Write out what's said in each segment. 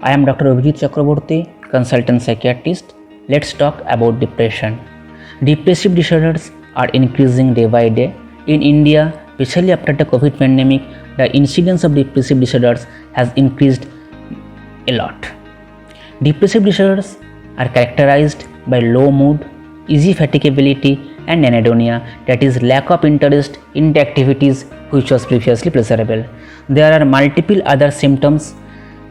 I am Dr. Abhijit Chakraborty, consultant psychiatrist. Let's talk about depression. Depressive disorders are increasing day by day. In India, especially after the COVID pandemic, the incidence of depressive disorders has increased a lot. Depressive disorders are characterized by low mood, easy fatigability, and anhedonia, that is, lack of interest in the activities which was previously pleasurable. There are multiple other symptoms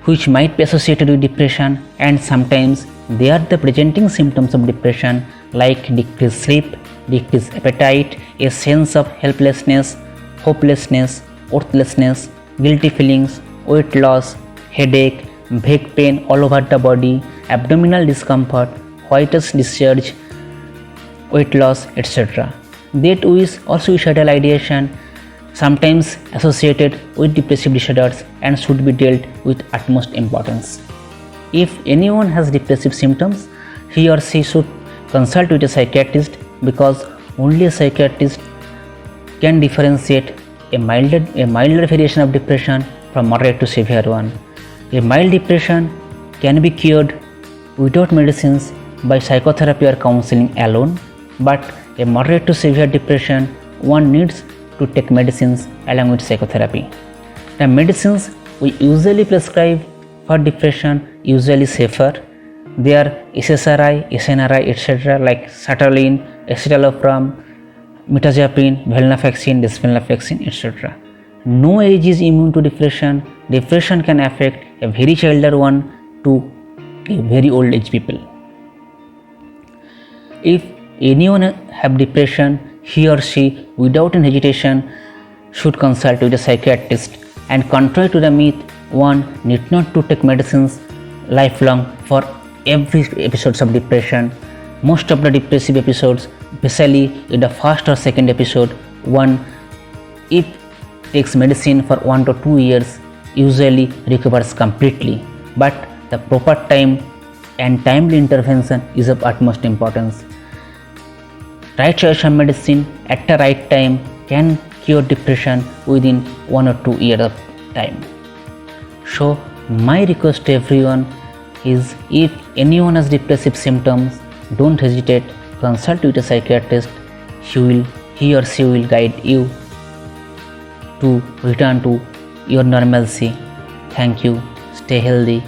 which might be associated with depression, and sometimes they are the presenting symptoms of depression, like decreased sleep, decreased appetite, a sense of helplessness, hopelessness, worthlessness, guilty feelings, weight loss, headache, vague pain all over the body, abdominal discomfort, whitish discharge, weight loss, etc. That is also suicidal ideation, sometimes associated with depressive disorders, and should be dealt with utmost importance. If anyone has depressive symptoms, he or she should consult with a psychiatrist, because only a psychiatrist can differentiate a milder variation of depression from moderate to severe one. A mild depression can be cured without medicines by psychotherapy or counseling alone, but a moderate to severe depression, one needs to take medicines along with psychotherapy. The medicines we usually prescribe for depression usually safer. They are SSRI, SNRI, etc., like sertraline, escitalopram, mirtazapine, venlafaxine, desvenlafaxine, etc. No age is immune to depression. Depression can affect a very childer one to a very old age people. If anyone have depression, he or she without any hesitation should consult with a psychiatrist. And contrary to the myth, one need not to take medicines lifelong for every episodes of depression. Most of the depressive episodes, especially in the first or second episode, one if takes medicine for 1 to 2 years usually recovers completely. But the proper time and timely intervention is of utmost importance. Right choice of medicine at the right time can cure depression within 1 or 2 years of time. So my request to everyone is, if anyone has depressive symptoms, don't hesitate, consult with a psychiatrist. He or she will guide you to return to your normalcy. Thank you. Stay healthy.